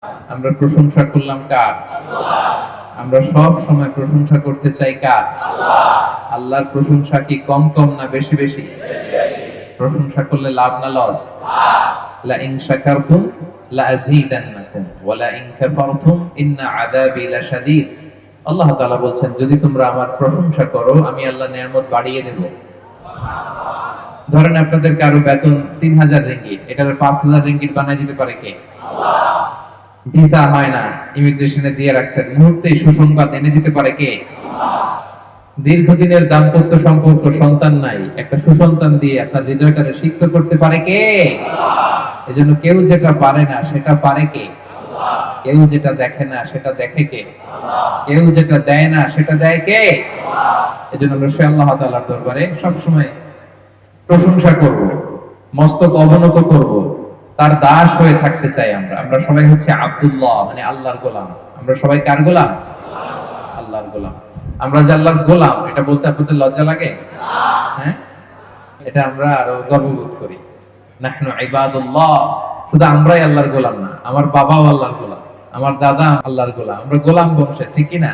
আমরা প্রশংসা করলাম কার? আমরা সব সময় প্রশংসা করতে চাই কার? আল্লাহর প্রশংসা কি কম কম না বেশি বেশি? প্রশংসা করলে লাভ না লস? লা ইন শাকারতুম লা আযীদান্নাকুম ওয়া লা ইন কাফারতুম ইন্না আযাবি লাশাদীদ। আল্লাহ তাআলা বলছেন, যদি তোমরা আমার প্রশংসা করো আমি আল্লাহ নিয়ামত বাড়িয়ে দেব। ধরেন আপনাদের কারো বেতন 3000 রিঙ্গিট, এটার 5000 রিঙ্গিট বানাই দিতে পারে কে? ভিসা হয় না, ইমিগ্রেশনে দিয়ে রাখছেন, মুহূর্তেই সুসংবাদ এনে দিতে পারে কে? দীর্ঘদিনের দাম্পত্য সম্পর্ক, সন্তান নাই, একটা সুসন্তান দিয়ে আপনার হৃদয়টারে সিক্ত করতে পারে কে? এজন্য কেউ যেটা পারে না সেটা পারে কে? কেউ যেটা দেখে না সেটা দেখে কে? কেউ যেটা দেয় না সেটা দেয় কে? এজন্য আমরা সে আল্লাহ তাআলার দরবারে সবসময় প্রশংসা করব, মস্তক অবনত করব, তার দাস হয়ে থাকতে চাই। আমরা সবাই হচ্ছে আব্দুল্লাহ, মানে আল্লাহর গোলাম। আমরা সবাই কার গোলাম? আল্লাহর গোলাম। আমরা যে আল্লাহর গোলাম এটা বলতে আপনাদের লজ্জা লাগে? হ্যাঁ, এটা আমরা আরো গর্ববোধ করি। নাহনু ইবাদুল্লাহ। শুধু আমরাই আল্লাহর গোলাম না, আমার বাবাও আল্লাহর গোলাম, আমার দাদা আল্লাহর গোলাম। আমরা গোলাম বংশের, ঠিক কি না?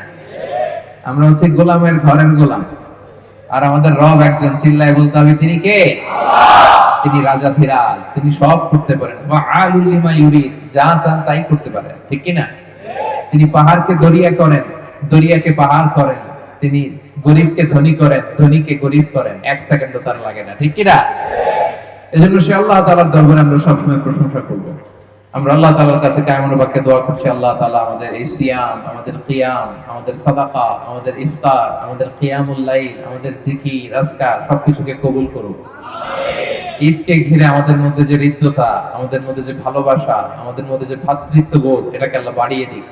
আমরা হচ্ছে গোলামের ঘরের গোলাম। আর আমাদের রব একজন, চিল্লায় বলতে হবে তিনি কে? তিনি রাজাধিরাজ, তিনি সব করতে পারেন। ফাআলুল লিমা ইউরিদ, যা চান তাই করতে পারেন, ঠিক কি না? তিনি পাহাড়কে দরিয়া করেন, দরিয়াকে পাহাড় করেন, তিনি গরিবকে ধনী করেন, ধনীকে গরিব করেন, এক সেকেন্ডও তার লাগে না, ঠিক কি না? এজন্য সে আল্লাহ তাআলার দরবারে আমরা সবসময় প্রশংসা করব। আমরা আল্লাহ তাআলার কাছে কায়মুন বাক্যে দোয়া করছি, আল্লাহ তাআলা আমাদের এই সিয়াম, আমাদের কিয়াম, আমাদের সাদাকা, আমাদের ইফতার, আমাদের কিয়ামুল লাইল, আমাদের জিকির, আজকার সবকিছুকে কবুল করুন। ঈদকে ঘিরে আমাদের মধ্যে যে হৃদ্যতা, আমাদের মধ্যে যে ভালোবাসা, আমাদের মধ্যে যে ভ্রাতৃত্ববোধ, এটাকে আল্লাহ বাড়িয়ে দিক।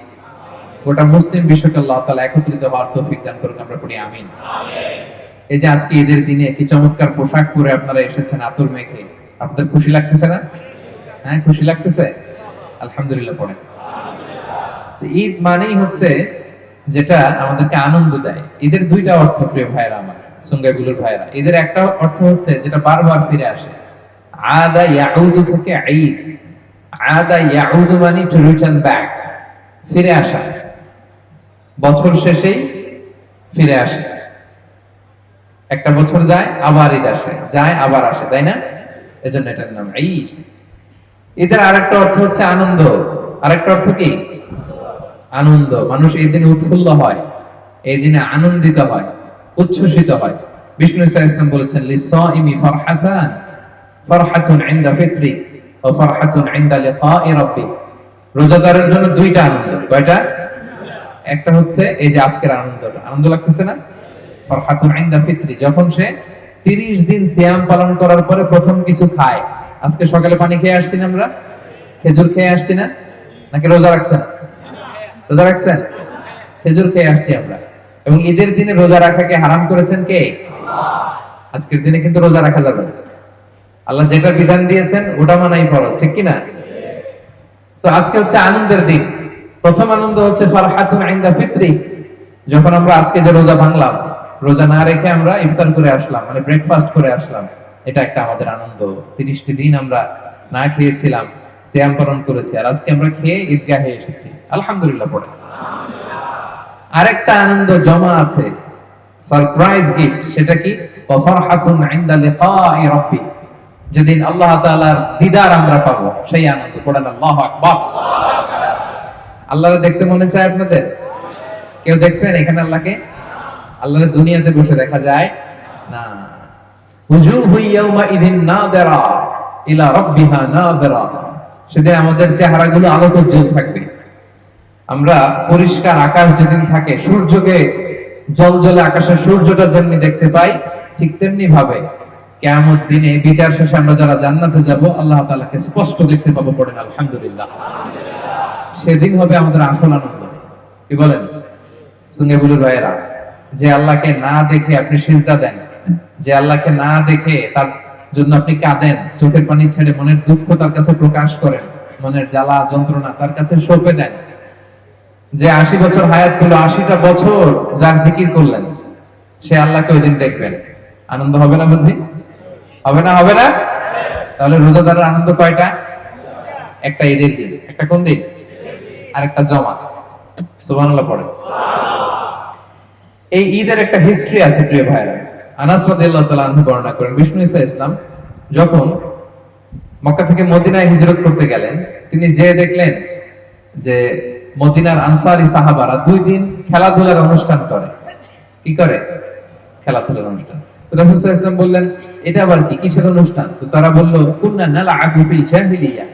গোটা মুসলিম বিশ্বকে আল্লাহ তাআলা একত্রিত হওয়ার তৌফিক দান করুন, আমরা পড়ি আমিন। এই যে আজকে ঈদের দিনে কি চমৎকার পোশাক পরে আপনারা এসেছেন আতর মেখে, আপনাদের খুশি লাগতেছে না? হ্যাঁ, খুশি লাগতেছে? আলহামদুলিল্লাহ পড়েন। ঈদ মানেই হচ্ছে যেটা আমাদেরকে আনন্দ দেয়। ঈদের দুইটা অর্থ, প্রিয় ভাইরা আমার, সুঙ্গাইগুলোর ভাইরা। ঈদের একটা অর্থ হচ্ছে যেটা বারবার ফিরে আসে, আদা ইয়াউদু থেকে ঈদ। আদা ইয়াউদু মানে টু রিটার্ন ব্যাক, ফিরে আসা। বছর শেষেই ফিরে আসে, একটা বছর যায় আবার ঈদ আসে, যায় আবার আসে, তাই না? এজন্য এটার নাম ঈদ। ঈদের আরেকটা অর্থ হচ্ছে আনন্দ। আরেকটা অর্থ কি? আনন্দ। মানুষ এই দিনে উৎফুল্ল হয়, এই দিনে আনন্দিত হয়, উচ্ছ্বসিত হয়। বিষ্ণু ইসা ইসলাম বলেছেন, লিসাইমি ফারহাতান, ফারহাতুন ইনদা ফিত্রি ওয়া ফারহাতুন ইনদা লিকাই রাব্বি। রোজাদারের জন্য দুইটা আনন্দ। কয়টা? একটা হচ্ছে এই যে আজকের আনন্দটা, আনন্দ লাগতেছে না? ফারহাতুন ইনদা ফিত্রি, যখন সে 30 দিন সিয়াম পালন করার পরে প্রথম কিছু খায়। আজকে সকালে পানি খেয়ে আসছি না আমরা? খেজুর খেয়ে আসছি না? নাকি রোজা রাখছেন? রোজা রাখছেন? খেজুর খেয়ে আসছি আমরা। এবং ঈদের দিনে রোজা রাখাকে হারাম করেছেন কে? আজকের দিনে কিন্তু রোজা রাখা যাবে না। আল্লাহ যেটা বিধান দিয়েছেন ওটা মানাই ফরজ, ঠিক কি না? তো আজকে হচ্ছে আনন্দের দিন। প্রথম আনন্দ হচ্ছে ফারহাতুন ইনদা ফিত্রি, যখন আমরা আজকে যে রোজা ভাঙলাম, রোজা না রেখে আমরা ইফতার করে আসলাম, মানে ব্রেকফাস্ট করে আসলাম, এটা একটা আমাদের আনন্দ। 30টি দিন আমরা না খেয়েছিলাম, সিয়াম পালন করেছি, আর আজকে আমরা খেয়ে ঈদগাহে এসেছি, আলহামদুলিল্লাহ পড়ে। আরেকটা আনন্দ জমা আছে, সারপ্রাইজ গিফট। সেটা কি? ওয়া ফারহাতুন ইনদা লিকাই রাব্বি, যেদিন আল্লাহ তাআলার দিদার আমরা পাবো, সেই আনন্দ। পড়েন আল্লাহু আকবার। আল্লাহকে দেখতে মনে চায় আপনাদের? কেউ দেখছেন এখানে আল্লাহকে? আল্লাহর দুনিয়াতে বসে দেখা যায় না। উজুহু ইয়াউমা ইদিন নাযিরা ইলা রাব্বিহা নাযিরা, সেদিন আমাদের চেহারাগুলো আলোকোজ্জ্বল থাকবে। আমরা পরিষ্কার আকাশ যেদিন থাকে, সূর্যকে জ্বলজ্বলে আকাশের সূর্যটা যেমনি দেখতে পাই, ঠিক তেমনি ভাবে কিয়ামত দিনে বিচার শেষে আমরা যারা জান্নাতে যাব, আল্লাহ তাআলাকে স্পষ্ট দেখতে পাবো। পড়েন আলহামদুলিল্লাহ। সেদিন হবে আমাদের আসল আনন্দ। কি বলেন সুঙ্গাইবুলুর ভাইয়েরা? যে আল্লাহকে না দেখে আপনি সিজদা দেন, যে আল্লাহকে না দেখে তার জন্য আপনি কাঁদেন, চোখের পানি ছেড়ে মনের দুঃখ তার কাছে প্রকাশ করেন, মনের জ্বালা যন্ত্রণা তার কাছে সঁপে দেন, যে 80 বছর হায়াত পেল, 80টা বছর যার জিকির করলেন, সে আল্লাহকে ওই দিন দেখবেন। আনন্দ হবে না বুঝি? হবে না? হবে না? তাহলে রোজাদারের আনন্দ কয়টা? একটা ঈদের দিন। একটা কোন দিন? আরেকটা জমা। সুবহানাল্লাহ পড়ে। এই ঈদের একটা হিস্ট্রি আছে প্রিয় ভাইরা। আনাস রাদিয়াল্লাহু তাআলা আনহু বর্ণনা করেন, বিষ্ণু ঈসা ইসলাম যখন মক্কা থেকে মদিনায় হিজরত করতে গেলেন, তিনি যে দেখলেন যে মদিনার আনসারী সাহাবারা 2 দিন খেলাধুলার অনুষ্ঠান করে। কি করে? খেলাধুলার অনুষ্ঠান। রাসূল সাল্লাল্লাহু আলাইহি ওয়াসাল্লাম বললেন, এটা আবার কি, কিসের অনুষ্ঠান? তো তারা বলল, কুননা নালআবু ফিল জাহিলিয়া,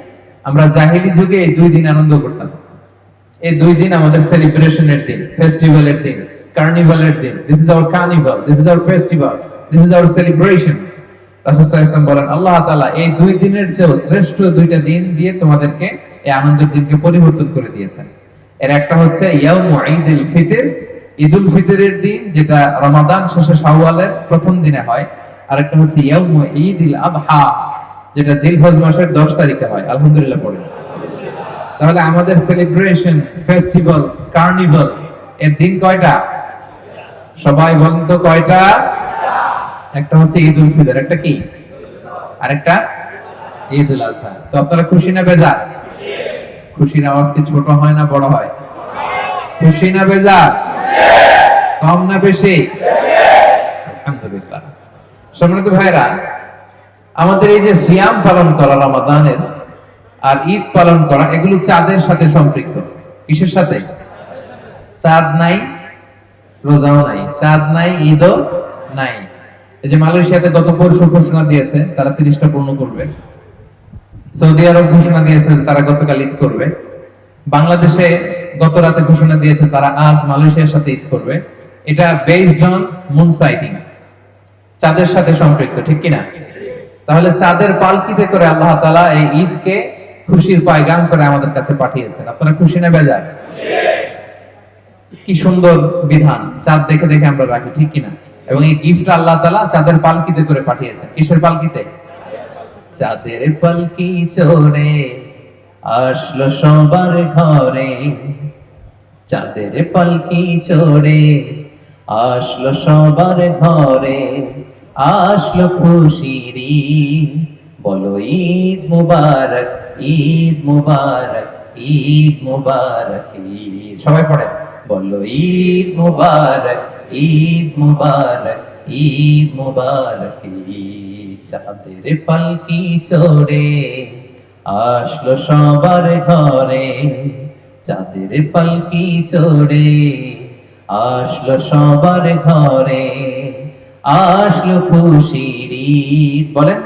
আমরা জাহিলি যুগে এই 2 দিন আনন্দ করতাম। এই 2 দিন আমাদের সেলিব্রেশনের দিন, ফেস্টিভ্যালের দিন, কার্নিভালের দিন। This is our carnival, this is our festival, this is our celebration. রাসূল সাল্লাল্লাহু আলাইহি ওয়াসাল্লাম বলেন, আল্লাহ তাআলা এই 2 দিনের চেয়ে শ্রেষ্ঠ 2টা দিন দিয়ে তোমাদেরকে এই আনন্দের দিনকে পরিবর্তন করে দিয়েছেন। এর একটা হচ্ছে ইয়াউমু ঈদুল ফিতর, ঈদুল ফিতরের দিন, যেটা রমাদান শেষে শাওয়ালের প্রথম দিনে হয়। আর একটা হচ্ছে ইয়াউমু ঈদুল আযহা, যেটা জিলহজ মাসের 10 তারিখে হয়। আলহামদুলিল্লাহ পড়ে। তাহলে আমাদের সেলিব্রেশন, ফেস্টিভ্যাল, কার্নিভাল এর দিন কয়টা? সবাই বলেন তো কয়টা? একটা হচ্ছে ঈদুল ফিতর, একটা কি, আরেকটা ঈদুল আযহা। তো আপনারা খুশি না বেজার? খুশির আওয়াজ কি ছোট হয় না বড় হয়? খুশি না বেজার? কম না বেশি? আলহামদুলিল্লাহ। সম্মানিত ভাইরা, আমাদের এই যে সিয়াম পালন করা রমাদানের আর ঈদ পালন করা, এগুলো চাঁদের সাথে সম্পৃক্ত। কিসের সাথে? চাঁদ নাই রোজাও নাই, চাঁদ নাই ঈদও নাই। এই যে মালয়েশিয়াতে গত পরশু ঘোষণা দিয়েছে তারা 30টা পূর্ণ করবে। সৌদি আরব ঘোষণা দিয়েছে তারা গতকাল ঈদ করবে। বাংলাদেশে গত রাতে ঘোষণা দিয়েছে তারা আজ মালয়েশিয়ার সাথে ঈদ করবে। এটা বেসড অন মুন সাইটিং, চাঁদের সাথে সম্পৃক্ত, ঠিক কিনা? তাহলে চাঁদের পালকিতে করে আল্লাহ তাআলা এই ঈদকে খুশির পয়গাম করে আমাদের কাছে পাঠিয়েছেন। আপনারা খুশি না বেজার? কি সুন্দর বিধান, চাঁদ দেখে দেখে আমরা রাখি, ঠিক কিনা? এবং এই গিফট আল্লাহ তাআলা চাঁদের পালকিতে করে পাঠিয়েছেন। কিসের পালকিতে? চাঁদের পালকি চড়ে আসলো সবার ঘরে, চাঁদের পালকি চড়ে আসলো সবার ঘরে, আসলো খুশির ঈদ, বলো ঈদ মুবারক, ঈদ মুবারক, ঈদ মুবারক, ঈদ। সবাই পড়ে, বলো ঈদ মুবারক, ঈদ মুবারক, ঈদ মুবারক, ঈদ। চাঁদের পালকি চড়ে আসলো সবার ঘরে, চাঁদের পালকি চড়ে আসলো সবার ঘরে, আসলো খুশির ঈদ। বলেন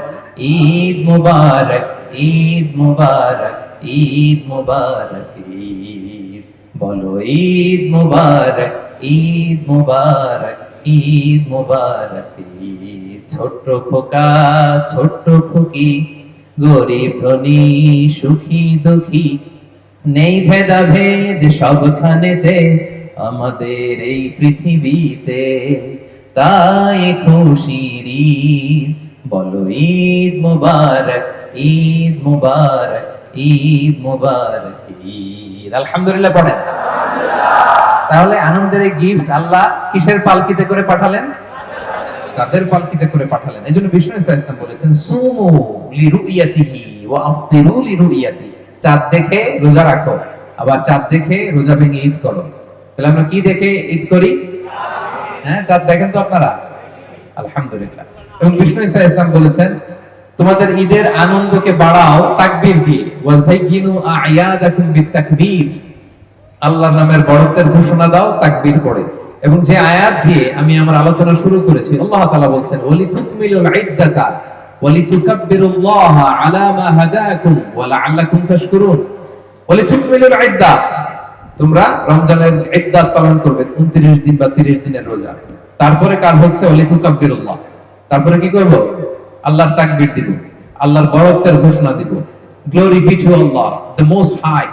ঈদ মুবারক, ঈদ মুবারক, ঈদ মুবারক, ঈদ। বলো ঈদ মুবারক, ঈদ মুবারক, ঈদ মুবারক, ঈদ। ছোট্ট খোকা ছোট্ট খুকি, গরিব ধনী সুখী দুঃখী, নেই ভেদাভেদ সবখানেতে আমাদের এই পৃথিবীতে, তাই খুশির ঈদ। বলো ঈদ মুবারক, ঈদ মুবারক, ঈদ মুবারক, ঈদ। আলহামদুলিল্লাহ পড়েন। তাহলে আনন্দের এই গিফট আল্লাহ কিসের পালকিতে করে পাঠালেন? চাঁদের পালকিতে করে পাঠালেন। এজন্য বিষ্ণু ইসলাম বলেছেন, সুমু লিরুইয়াতিহি ওয়া আফতিরু লিরুইয়াতি। চাঁদ দেখে রোজা রাখো, আবার চাঁদ দেখে রোজা ভেঙে ঈদ করো। তাহলে আমরা কি দেখে ঈদ করি? হ্যাঁ, চাঁদ দেখেন তো আপনারা? আলহামদুলিল্লাহ। এবং বিষ্ণু ইসলাম বলেছেন, তোমাদের ঈদের আনন্দকে বাড়াও তাকবীর দিয়ে, ওয়াযাইয়িনু আ'য়াদাকুম বিতাকবীর। আল্লাহর নামের বড়ত্বের ঘোষণা দাও তাকবীর পড়ে। এবং যে আয়াত দিয়ে আমি আমার আলোচনা শুরু করেছি, আল্লাহ তাআলা বলছেন, ওয়ালিতুকমিলুল ইদ্দাতা ওয়ালিতুকাব্বিরুল্লাহা আলা মা হাদাকুম ওয়া লাআল্লাকুম তাশকুরুন। ওয়ালিতুকমিলুল ইদ্দা, তোমরা রমজানের ইদ্দাত পালন করবে, 29 দিন বা 30 দিনের রোজা। তারপরে কাজ হচ্ছে ওয়ালিতুকাব্বিরুল্লাহ, তারপরে কি করব? আল্লাহর তাকবীর দিব, আল্লাহর বড়ত্বের ঘোষণা দিব। Glory be to Allah the most high.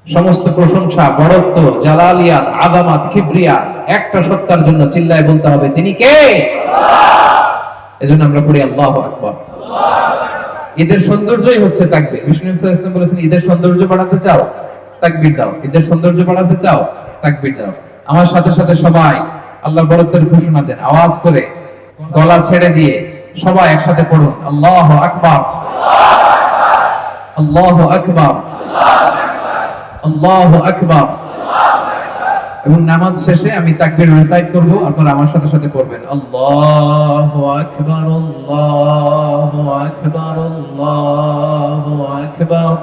সমস্ত প্রশংসা, বড়ত্ব, জালালিয়াত, আযামাত, কিবরিয়া একটা সত্তার জন্য চিল্লায় বলতে হবে, তিনি কে? আল্লাহ। এজন্য আমরা পড়ি আল্লাহু আকবার। ঈদের সৌন্দর্যই হচ্ছে তাকবীর। বিষ্ণু সাল্লাল্লাহু আলাইহি ওয়াসাল্লাম বলেছেন, ঈদের সৌন্দর্য বাড়াতে চাও, তাকবীর দাও। ঈদের সৌন্দর্য বাড়াতে চাও, তাকবীর দাও। আমার সাথে সাথে সবাই আল্লাহর বড়ত্বের ঘোষণা দেন, আওয়াজ করে, গলা ছেড়ে দিয়ে সবাই একসাথে পড়ুন, আল্লাহু আকবার, আল্লাহু আকবার, আল্লাহু আকবার। এবং নামাজ শেষে আমি তাকবীর রিসাইট করব, আপনারা আমার সাথে সাথে পড়বেন আল্লাহু আকবার আল্লাহু আকবার আল্লাহু আকবার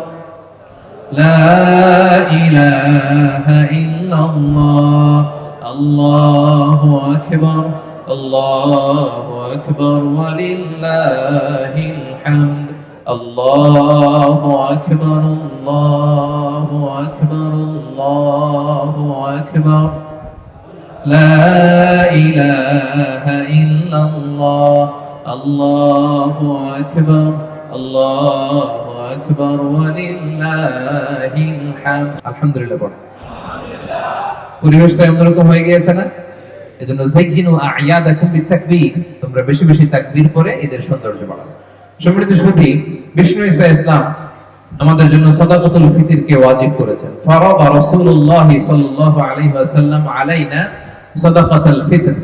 লা ইলাহা ইল্লাল্লাহ আল্লাহু আকবার আল্লাহু আকবার ওয়া লিল্লাহিল হামদ আল্লাহু আকবার আল্লাহু আকবার আল্লাহু আকবার লা ইলাহা ইল্লাল্লাহ আল্লাহু আকবার আল্লাহু আকবার ওয়া লিল্লাহিল হামদ। আলহামদুলিল্লাহ পড়ো। পরিবেশটা এমনরকম হয়ে গিয়েছে না? এজন্য যাইয়িনু আ'য়াদাকুম বিতাকবীর, তোমরা বেশি বেশি তাকবীর করে এদের সৌন্দর্য বাড়াও। সম্মানিত সুধী, বিষ্ণু ঈসা ইসলাম আমাদের জন্য সাদাকাতুল ফিতরকে ওয়াজিব করেছেন। ফারাদা রাসূলুল্লাহ সাল্লাল্লাহু আলাইহি ওয়াসাল্লাম আলাইনা সাদাকাতুল ফিতর।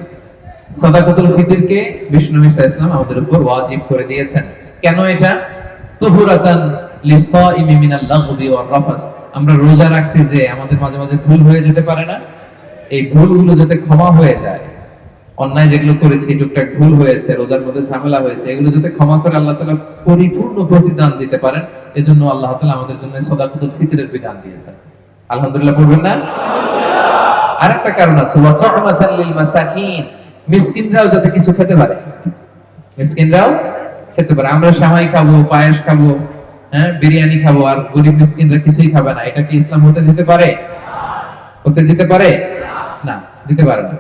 সাদাকাতুল ফিতরকে বিষ্ণু ঈসা ইসলাম আমাদের উপর ওয়াজিব করে দিয়েছেন। কেন এটা? তুহুরাতান লিসাইমি মিনাল লাগবি ওয়ার রাফাস। আমরা রোজা রাখতে যে আমাদের মাঝে মাঝে ভুল হয়ে যেতে পারে না, এই ভুলগুলো যাতে ক্ষমা হয়ে যায়, অন্যায় যেগুলো করেছি টুকটাক ভুল হয়েছে, রোজার মধ্যে ঝামেলা হয়েছে, এগুলো যাতে ক্ষমা করে আল্লাহ তাআলা পরিপূর্ণ প্রতিদান দিতে পারেন, এজন্য আল্লাহ তাআলা আমাদের জন্য সাদাকাতুল ফিতরের বিধান দিয়েছেন। আলহামদুলিল্লাহ পড়বেন না? আরেকটা কারণ আছে, ওয়া তু'মাতান লিল মাসাকিন, মিসকিনরাও যাতে কিছু খেতে পারে, মিসকিনরাও খেতে পারে। আমরা সেমাই খাবো, পায়েস খাবো, বিরিয়ানি খাবো, আর গরিব মিসকিনরা কিছুই খাবে না, এটা কি ইসলাম হতে দিতে পারে? হতে দিতে পারে না, দিতে পারে না।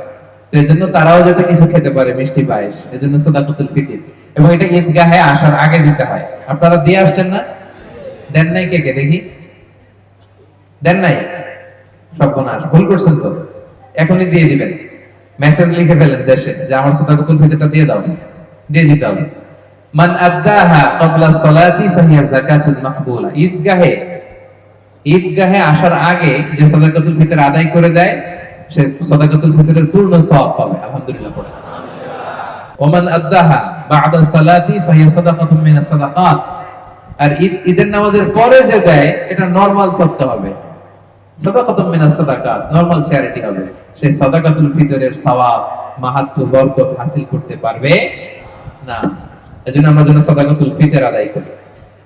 তো এজন্য তারাও যাতে কিছু খেতে পারে, মিষ্টি পায়েস, এজন্য সাদাকাতুল ফিতর। এবং এটা ঈদগাহে আসার আগে দিতে হয়। আপনারা দিয়ে আসছেন না? দেন নাই? কে কে দেখি দেন নাই? সর্বনাশ, ভুল করছেন তো, এখনই দিয়ে দিবেন। মেসেজ লিখে ফেলেন দেশে যে আমার সাদাকাতুল ফিতরটা দিয়ে দাও, দিয়ে দিতে হবে। মান আদ্দাহা ক্বাবলা সালাতি ফাহিয়া যাকাতুল মাকবুলা। ঈদগাহে আসার আগে যে সাদাকাতুল ফিতর আদায় করে দেয়, সে সাদাকাতুল ফিতরের পূর্ণ সওয়াব পাবে। আলহামদুলিল্লাহ পড়ে। ওমান আদ্দাহা বা'দা সালাতি ফাহিয়া সাদাকাতুম মিনাস সাদাকাত। আর ঈদের নামাজের পরে যে দেয়, এটা নরমাল সদকা হবে, সাদাকাতুম মিনাস সাদাকাত, নরমাল চ্যারিটি হবে। সেই সাদাকাতুল ফিতরের সওয়াব, মাহাত্ম্য, বরকত হাসিল করতে পারবে না। এজন্য আমরা যেন সাদাকাতুল ফিতর আদায় করি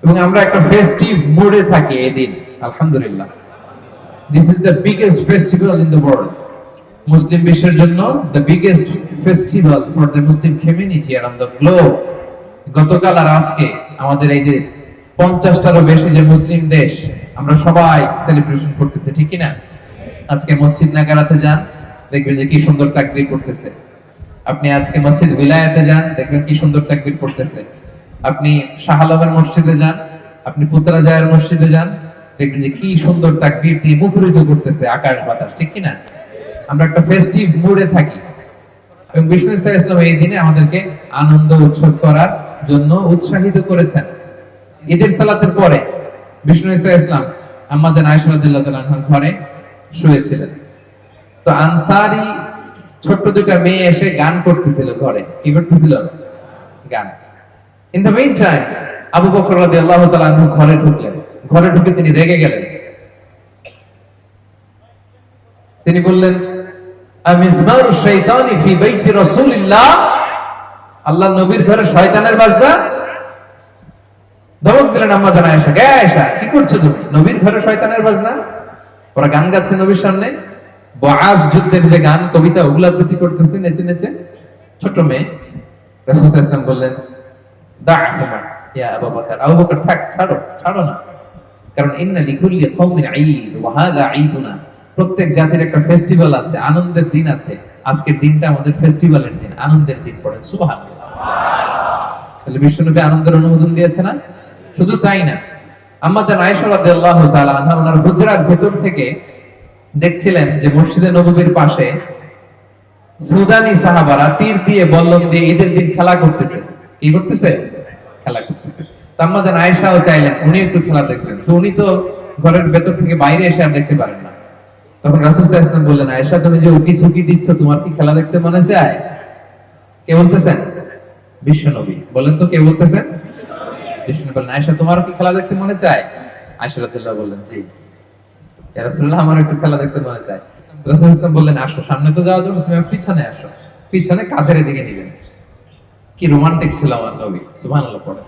এবং আমরা একটা ফেস্টিভ মুডে থাকি এই দিন। আলহামদুলিল্লাহ, this is the biggest festival in the world. মুসলিম বিশ্বের জন্য the biggest festival for the Muslim community around the globe. গতকাল আর আজকে আমাদের এই যে 50টারও বেশি যে মুসলিম দেশ, আমরা সবাই সেলিব্রেশন করতেছি, ঠিক কি না? আজকে মসজিদ নাগারাতে যান, দেখবেন যে কি সুন্দর তাকবীর পড়তেছে। আপনি আজকে মসজিদ বিলায়াতে যান, দেখবেন কি সুন্দর তাকবীর পড়তেছে। আপনি শাহ আলমের মসজিদে যান, আপনি পুত্রাজায়ের মসজিদে যান, দেখবেন যে কি সুন্দর তাকবীর দিয়ে মুখরিত করতেছে আকাশ বাতাস, ঠিক কি না? আমরা একটা ফেস্টিভ মুডে থাকি এবং বিষ্ণু ঈসা ইসলাম এই দিনে আমাদেরকে আনন্দ উৎসব করার জন্য উৎসাহিত করেছেন। ঈদের সালাতের পরে বিষ্ণু ঈসা ইসলাম আম্মা জান আয়েশা রাদিয়াল্লাহু তাআলা আনহার ঘরে শুয়েছিলেন। তো আনসারী ছোট্ট দুইটা মেয়ে এসে গান করতেছিল ঘরে। কি করতেছিল? গান। In the meantime Abu Bakr রাদিয়াল্লাহু তাআলা আনহু ঘরে ঢুকলেন। ঘরে ঢুকে তিনি রেগে গেলেন। তিনি বললেন, আমিজমারু শাইতানি ফি বাইতি রাসূলিল্লাহ, আল্লাহর নবীর ঘরে শয়তানের বাজনা। ধমক দিলেন আম্মা জান আয়েশা, কে আয়েশা, কি করছো তুমি? নবীর ঘরে শয়তানের বাজনা? ওরা গান গাচ্ছে নবীর সামনে, বআজ যুদ্ধের যে গান, কবিতা, ওগুলা আবৃত্তি করতেছে নেচে নেচে। ছোট মেয়ে। রাসূল সাল্লাল্লাহু আলাইহি ওয়াসাল্লাম বললেন, দা'হুমা ইয়া আবু বকর, আবু বকর থাক, ছাড়ো, ছাড়ো না। কারণ ইন্না লিকুল্লি কওমিন ঈদ ওয়া হাযা ঈদুনা। প্রত্যেক জাতির একটা ফেস্টিভ্যাল আছে, আনন্দের দিন আছে। আজকের দিনটা আমাদের ফেস্টিভ্যালের দিন, আনন্দের দিন। পড়েন সুবহানাল্লাহ। তাহলে বিশ্বনবী আনন্দের অনুমোদন দিয়েছে না? শুধু তাই না, আম্মা জান আয়েশা রাদিয়াল্লাহু তাআলা আনহা ওনার হুজরার ভেতর থেকে দেখছিলেন যে মসজিদে নববীর পাশে সুদানি সাহাবারা তীর দিয়ে, বল্লম দিয়ে ঈদের দিন খেলা করতেছে। কি করতেছে? খেলা করতেছে। তো আম্মা জান আয়েশাও চাইলেন উনি একটু খেলা দেখবেন। তো উনি তো ঘরের ভেতর থেকে বাইরে এসে আর দেখতে পারেন না। তখন রাসূল সাল্লাল্লাহু আলাইহি ওয়াসাল্লাম বললেন, আয়েশা তুমি যে উকি ঝুঁকি দিচ্ছ, তোমার কি খেলা দেখতে মনে চায়? কে বলতেছেন? বিশ্বনবী। বলেন তো কে বলতেছেন? বিশ্বনবী বললেন, আয়েশা তোমার কি খেলা দেখতে মনে চায়? আয়েশা রাদিয়াল্লাহু বললেন, জি। ইয়া রাসূলুল্লাহ, আমার একটু খেলা দেখতে মনে চায়। রাসূলুল্লাহ সাল্লাল্লাহু আলাইহি ওয়াসাল্লাম বললেন, আসো, সামনে তো যাওয়া যাবে, তুমি পিছনে আসো। পিছনে কাঁধের দিকে নিবেন। কি রোমান্টিক ছিল আমার নবী, সুবহানাল্লাহ পড়ে।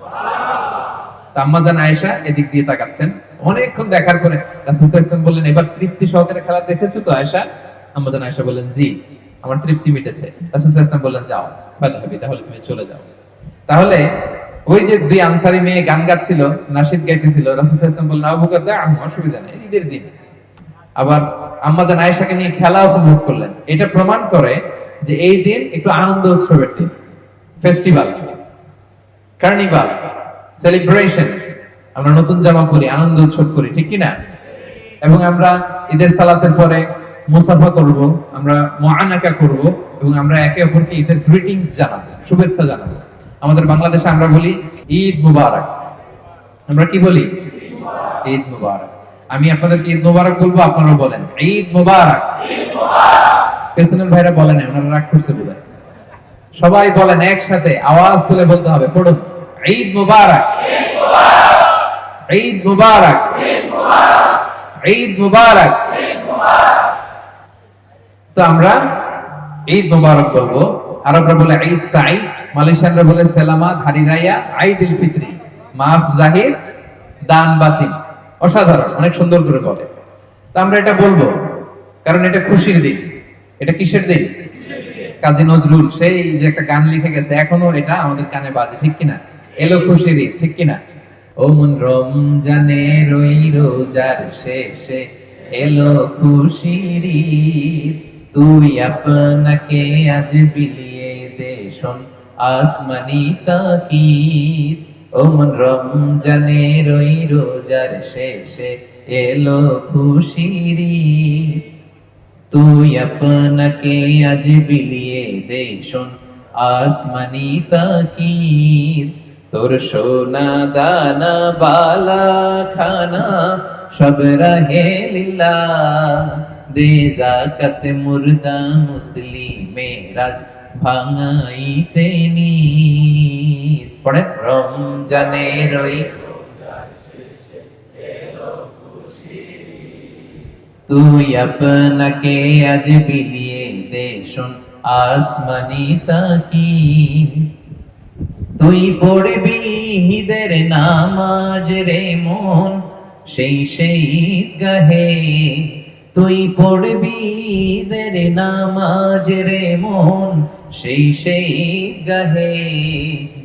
আম্মা জান আয়েশা এদিক দিয়ে তাকাচ্ছেন, অনেকক্ষণ দেখার পরে রাসূলুল্লাহ সাল্লাল্লাহু আলাইহি ওয়াসাল্লাম বললেন, এবার তৃপ্তি সহকারে খেলা দেখেছো তো আয়েশা? আম্মা জান আয়েশা বললেন, জি, আমার তৃপ্তি মিটেছে। রাসূলুল্লাহ সাল্লাল্লাহু আলাইহি ওয়াসাল্লাম বললেন, যাও ফাযহাবি, তাহলে তুমি চলে যাও। তাহলে ওই যে দুই আনসারী মেয়ে গান গাচ্ছিল, নাশিদ গাইতেছিল, রাসূলুল্লাহ সাল্লাল্লাু আলাইহি ওয়াসাল্লাম বললেন, আবু বকর দা, অসুবিধা নেই, ঈদের দিন। আবার আম্মা জান আয়েশাকে নিয়ে খেলা উপভোগ করলেন। এটা প্রমাণ করে যে এই দিন একটু আনন্দ উৎসবের দিন, ফেস্টিভ্যাল, কার্নিভাল, সেলিব্রেশন। আমরা নতুন জামা পরি, আনন্দ উৎসব করি, ঠিক কি না? এবং আমরা ঈদের সালাতের পরে মুসাফা করব, আমরা মুআনাকা করব, এবং আমরা একে অপরকে ঈদের গ্রিটিংস জানাবো, শুভেচ্ছা জানাবো। আমাদের বাংলাদেশে আমরা বলি ঈদ মুবারক। আমরা কি বলি? ঈদ মুবারক। আমি আপনাদেরকে ঈদ মুবারক বলবো, আপনারা বলেন ঈদ মুবারক। পেছনের ভাইরা বলেন, ওনারা রাগ করছে বোধহয়। সবাই বলেন একসাথে, আওয়াজ তুলে বলতে হবে, পড়ুন ঈদ মুবারক, ঈদ মুবারক, ঈদ মুবারক। তো আমরা ঈদ মুবারক বলবো। আরবরা বলে ঈদ সাঈদ, মালয়েশিয়ানরা বলে সালামাত, হারি রাইয়া, ঈদুল ফিতরি, মাফ জাহির, দান বাতিল। অসাধারণ, অনেক সুন্দর করে বলে। তো আমরা এটা বলবো কারণ এটা খুশির দিন। এটা কিসের দিন? কাজী নজরুল সেই যে একটা গান লিখে গেছে, এখনো এটা আমাদের কানে বাজে, ঠিক কিনা? এলো খুশির ঈদ, ঠিক কিনা? ও মন রমজানের ওই রোজার শেষে এলো খুশির ঈদ, তুই আপনাকে আজ বিলিয়ে দে শোন আসমানি তাকিদ। ও মন রমজানের ওই রোজার শেষে এলো খুশির ঈদ, তুই আপনাকে আজ বিলিয়ে দে শোন আসমানি তাকিদ। তোর সোনা দানা বালা খানা সব রাহে লিল্লাহ, দে যাকাত মুর্দা মুসলিমেরাজ ভাঙাইতে নিদ। পড়েন রমজানের ওই তুই আপনাকে আজ বিলিয়ে দে শোন আসমানি তাকিদ। তুই পড়বি ঈদের নামাজ রে মন সেই ঈদগাহে, তুই পড়বি ঈদের নামাজ রে মন সেই ঈদগাহে,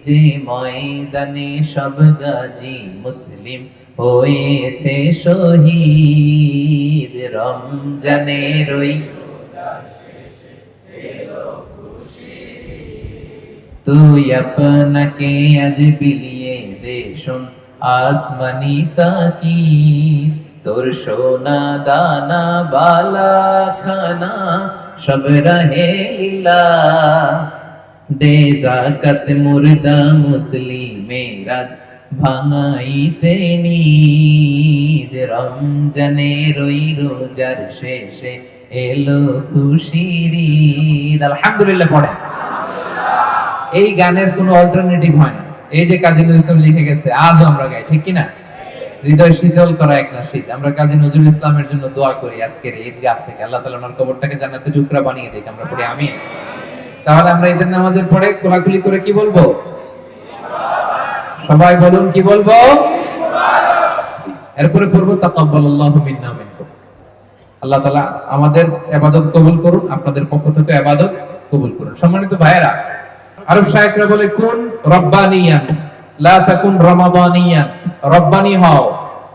যে ময়দানে সব গাজী মুসলিম হয়েছে শহীদ। রমজানের ওই তুই আপনাকে আজ বিলিয়ে দে শোন আসমানি তাকিদ। তোর সোনা দানা বালা খানা সব রাহে লিল্লাহ, দে যাকাত মুর্দা মুসলিমেরাজ ভাঙাইতে নিদ। রমজানের ওই রোজার শেষে এলো খুশির ঈদ। আলহামদুলিল্লাহ পড়ে। এই গানের কোনো অল্টারনেটিভ হয় না। এই যে কাজী নজরুল ইসলাম লিখে গেছে, আজও আমরা গাই, ঠিক কিনা? হৃদয় শীতল করা এক নাশিদ। আমরা কাজী নজরুল ইসলামের জন্য দোয়া করি আজকের ঈদগাহ থেকে, আল্লাহ তাআলা ওনার কবরটাকে জান্নাতের টুকরা বানিয়ে দিক। আমরা পড়ি আমিন। তাহলে আমরা ঈদের নামাজের পরে কোলাকুলি করে কি বলবো? সবাই বলুন, কি বলবো? এরপরে পড়বো তাকাব্বালাল্লাহু মিন্না মিনকুম। আল্লাহ তাআলা আমাদের ইবাদত কবুল করুন, আপনাদের পক্ষ থেকে ইবাদত কবুল করুন। সম্মানিত ভাইয়েরা, আরব শায়েখরা বলে কুন রব্বানিয়ান লা তাকুন রমাদানিয়ান। রব্বানি হও,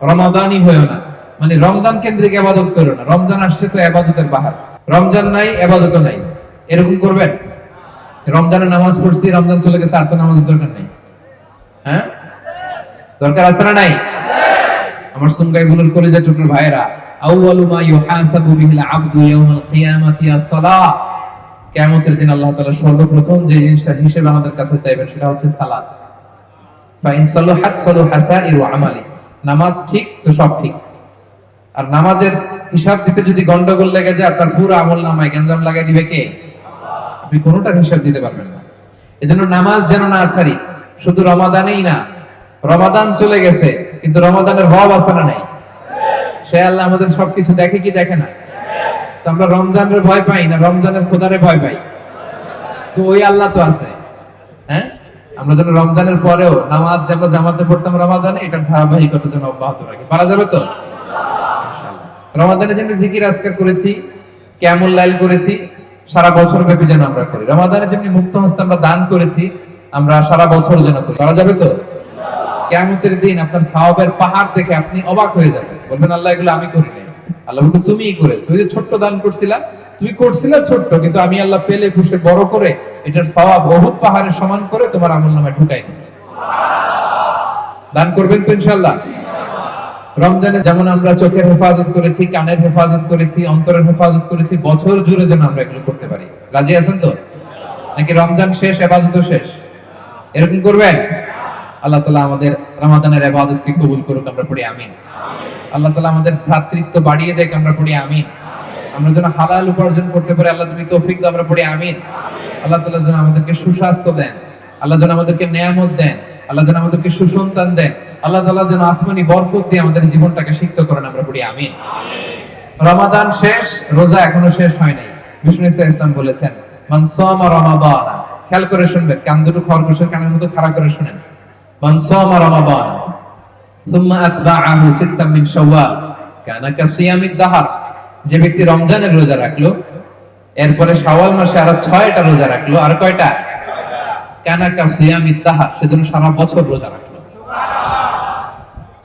রমাদানি হয়ো না। মানে রমজান কেন্দ্রিক ইবাদত করো না। রমজান আসছে তো ইবাদতের বাহার, রমজান নাই ইবাদতও নাই, এরকম করবেন? রমজানে নামাজ পড়ছি, রমজান চলে গেছে, আর তো নামাজের দরকার নাই। হ্যাঁ, দরকার আছে না নাই? আমার সুনগাই গুলোর কলেজের টুকরো ভাইয়েরা, আউয়ালু মা ইউহাসাবু বিহিল আবদু ইয়াউমাল কিয়ামাতি আস-সালাহ। কিয়ামতের দিন আল্লাহ তাআলা সর্বপ্রথম যে জিনিসটা হিসেবে আমাদের কাছে চাইবেন সেটা হচ্ছে সালাত। ফাইন সালাহাত সালাহা সাইরু আমালি। নামাজ ঠিক তো সব ঠিক। আর নামাজের হিসাব দিতে যদি গন্ডগোল লেগে যায়, আপনার পুরো আমলনামায় গঞ্জাম লাগাই দিবে কে? আপনি কোনোটার হিসাব দিতে পারবেন না। এজন্য নামাজ যেন না ছাড়ি। শুধু রমাদানেই না, রমাদান চলে গেছে কিন্তু রমাদানের রব আছে না নাই? সে আল্লাহ আমাদের সবকিছু দেখে কি দেখে না? তো আমরা রমজানের ভয় পাই না রমজানের খোদারে ভয় পাই? তো ওই আল্লাহ তো আছে। হ্যাঁ, আমরা যেন রমজানের পরেও নামাজ যেমন জামাতে পড়তাম রমাদানে, এটার ধারাবাহিকতা যেন অব্যাহত রাখি। পারা যাবে তো ইনশাআল্লাহ। রমাদানের জন্য জিকির আজকার করেছি, কিয়ামুল লাইল করেছি, সারা বছর ব্যাপী যেন আমরা করি। রমাদানে যেমনি মুক্ত হস্তে আমরা দান করেছি, আমরা সারা বছর যেন করি। পারা যাবে তো? কিয়ামতের দিন আপনার সওয়াবের পাহাড় দেখে আপনি অবাক হয়ে যাবেন, বলবেন আল্লাহ এগুলো আমি করি নাই, আল্লাহ বলবেন তুমিই করেছো। ওই যে ছোট্ট দান করছিলা, তুমি করছিলা ছোট্ট, কিন্তু আমি আল্লাহ পেলে পুষে বড় করে এটার সওয়াব বহুত পাহাড়ের সমান করে তোমার আমলনামায় ঢুকাই দিছি। দান করবেন তো ইনশাআল্লাহ? রমজানে যেমন আমরা চোখের হেফাজত করেছি, কানের হেফাজত করেছি, অন্তরের হেফাজত করেছি, বছর জুড়ে যেন আমরা এগুলো করতে পারি। রাজি আছেন তো? নাকি রমজান শেষ ইবাদতও শেষ? এরকম করবেন? আল্লাহ তাআলা আমাদের রমাদানের ইবাদতকে কবুল করুক, আমরা পড়ি আমিন। আল্লাহ তাআলা আমাদের ভ্রাতৃত্ব বাড়িয়ে দেখ, আমরা পড়ি আমিন। আমরা যেন হালাল উপার্জন করতে পারি, আল্লাহ তুমি তৌফিক দাও, আমরা পড়ি আমিন। আল্লাহ তাআলা যেন আমাদেরকে সুস্বাস্থ্য দেন, আল্লাহ যেন আমাদেরকে নেয়ামত দেন, আল্লাহ যেন আমাদেরকে সুসন্তান দেন, আল্লাহ তাআলা যেন আসমানি বরকত দিয়ে আমাদের জীবনটাকে সিক্ত করেন, আমরা পড়ি আমিন। রমাদান শেষ, রোজা এখনো শেষ হয় নাই। বিষ্ণু ইসলাম বলেছেন মান সামা রমাদান, খেয়াল করে শুনবেন, কান দুটো খরগোশের কানের মতো খাড়া করে শুনেন। মান সামা রমাদান সুম্মা আতবাআহু সিত্তাম মিন শাওয়াল কানা কাসিয়ামিদ দাহর, যে ব্যক্তি রমজানের রোজা রাখলো, এরপরে শাওয়াল মাসে আরো 6টা রোজা রাখলো, আর কয়টা? কানা কাসিয়ামিদ দাহর, সেজন্য সারা বছর রোজা রাখলো।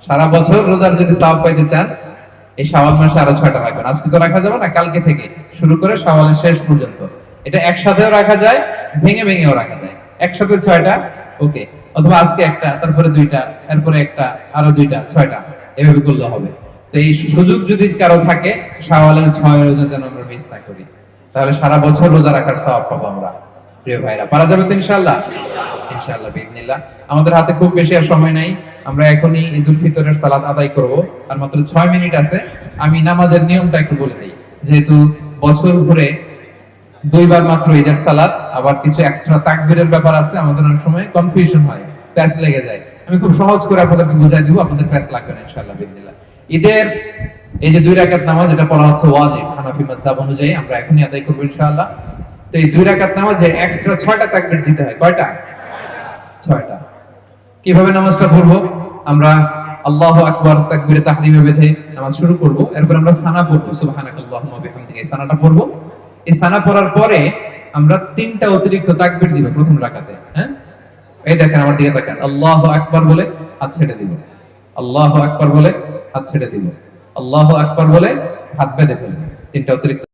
সারা বছর রোজার যদি সওয়াব পাইতে চান, এই শাওয়াল মাসে আরো 6টা রাখবেন। আজকে তো রাখা যাবে না, কালকে থেকে শুরু করে শাওয়ালের শেষ পর্যন্ত। এটা একসাথেও রাখা যায়, ভেঙে ভেঙেও রাখা যায়। একসাথে 6টা ওকে, অথবা আজকে একটা, তারপরে 2টা, এরপরে একটা, আরো 2টা, 6টা, এভাবে করলে হবে। তো এই সুযোগ যদি কারো থাকে, শাওয়ালের 6 রোজা যেন আমরা মিস না করি, তাহলে সারা বছর রোজা রাখার সওয়াব পাবো আমরা। প্রিয় ভাইরা, পারা যাবে তো ইনশাআল্লাহ? ইনশাআল্লাহ বিইذنিল্লাহ। আমাদের হাতে খুব বেশি আর সময় নাই, আমরা এখনই ঈদুল ফিতরের সালাত আদায় করব, আর মাত্র 6 মিনিট আছে। আমি নামাজের নিয়মটা একটু বলে দেই, যেহেতু বছর ঘুরে 2 বার মাত্র ঈদের সালাত, আবার কিছু এক্সট্রা তাকবীরের ব্যাপার আছে, আমাদের অনেক সময় কনফিউশন হয়, প্যাচ লেগে যায়। আমি খুব সহজ করে আপনাদেরকে বুঝাই দিব, আপনাদের প্যাচ লাগবে না ইনশাআল্লাহ বিইذنিল্লাহ। ঈদের এই যে 2 রাকাত নামাজ, এটা পড়া হচ্ছে ওয়াজিব হানাফি মাযহাব অনুযায়ী, আমরা এখনই আদায় করব ইনশাআল্লাহ। তো এই 2 রাকাত নামাজে এক্সট্রা 6টা তাকবীর দিতে হয়। কয়টা? 6টা। কিভাবে নামাজটা পড়বো? আমরা আল্লাহু আকবার তাকবীরে তাহরিমে বেঁধে নামাজ শুরু করব, এরপর আমরা সানা পড়বো, সুবহানাকাল্লাহুম্মা ওয়া বিহামদিকা, এই সানাটা পড়বো। এই সানা পড়ার পরে আমরা 3টা অতিরিক্ত তাকবীর দিব প্রথম রাকাতে। হ্যাঁ, এই দেখেন, আমার দিকে তাকান। আল্লাহু আকবার বলে হাত ছেড়ে দিব, আল্লাহু আকবার বলে হাত ছেড়ে দিব, আল্লাহু আকবার বলে হাত বেঁধে ফেলবো, 3টা অতিরিক্ত